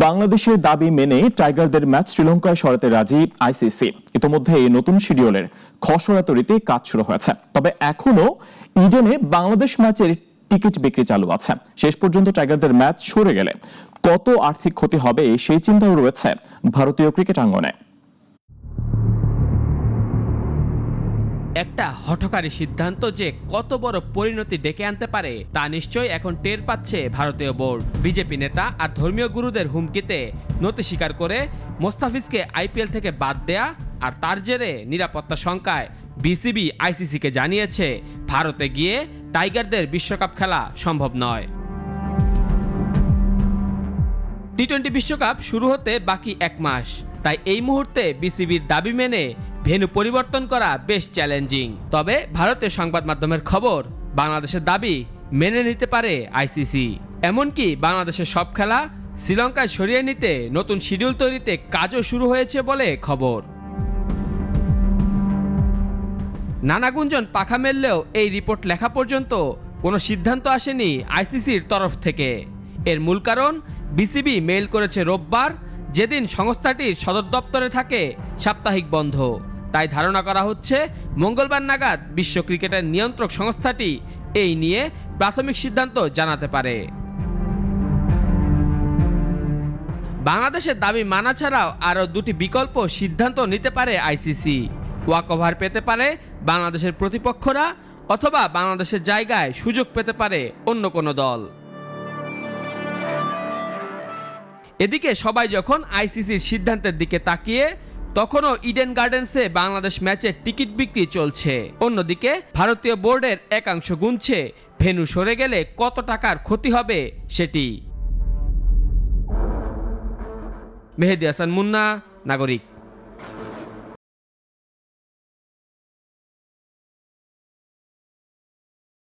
বাংলাদেশের দাবি মেনে টাইগারদের ম্যাচ শ্রীলঙ্কায় সরাতে রাজি আইসিসি। ইতোমধ্যে এই নতুন শিডিউলের খসড়া তৈরিতে কাজ শুরু হয়েছে, তবে এখনো ইডেনে বাংলাদেশ ম্যাচের টিকিট বিক্রি চালু আছে। শেষ পর্যন্ত টাইগারদের ম্যাচ সরে গেলে কত আর্থিক ক্ষতি হবে সেই চিন্তাও রয়েছে ভারতীয় ক্রিকেট আঙ্গনে। একটা হঠকারী সিদ্ধান্ত যে কত বড় পরিণতি ডেকে আনতে পারে তা নিশ্চয়ই এখন টের পাচ্ছে ভারতীয় বোর্ড। বিজেপি নেতা আর ধর্মীয় গুরুদের হুমকিতে নতি স্বীকার করে মোস্তাফিজকে আইপিএল থেকে বাদ দেয়া আর তার জেরে নিরাপত্তা শঙ্কায় বিসিবি আইসিসিকে জানিয়েছে ভারতে গিয়ে টাইগারদের বিশ্বকাপ খেলা সম্ভব নয়। টি-20 বিশ্বকাপ শুরু হতে বাকি 1 মাস, তাই এই মুহূর্তে বিসিবির দাবি মেনে ভেন্যু পরিবর্তন করা বেশ চ্যালেঞ্জিং। তবে ভারতীয় সংবাদ মাধ্যমের খবর, বাংলাদেশের দাবি মেনে নিতে পারে আইসিসি। এমনকি বাংলাদেশের সব খেলা শ্রীলঙ্কায় সরিয়ে নিতে নতুন শিডিউল তৈরিতে কাজও শুরু হয়েছে বলে খবর। নানা গুঞ্জন পাখা মেললেও এই রিপোর্ট লেখা পর্যন্ত কোনো সিদ্ধান্ত আসেনি আইসিসির তরফ থেকে। এর মূল কারণ, বিসিবি মেইল করেছে রোববার, যেদিন সংস্থাটির সদর দপ্তরে থাকে সাপ্তাহিক বন্ধ। তাই ধারণা করা হচ্ছে মঙ্গলবার নাগাদ বিশ্ব ক্রিকেটের নিয়ন্ত্রক সংস্থাটি এই নিয়ে প্রাথমিক সিদ্ধান্ত জানাতে পারে। বাংলাদেশের দাবি মানা ছাড়াও আরও 2টি বিকল্প সিদ্ধান্ত নিতে পারে আইসিসি। ওয়াকওভার পেতে পারে বাংলাদেশের প্রতিপক্ষরা, অথবা বাংলাদেশের জায়গায় সুযোগ পেতে পারে অন্য কোনো দল। এদিকে সবাই যখন আইসিসির সিদ্ধান্তের দিকে তাকিয়ে, তখনও ইডেন গার্ডেন্সে বাংলাদেশ ম্যাচের টিকিট বিক্রি চলছে। অন্যদিকে ভারতীয় বোর্ডের একাংশ গুনছে ভেন্যু সরে গেলে কত টাকার ক্ষতি হবে সেটি। মেহেদী হাসান মুন্না, নাগরিক।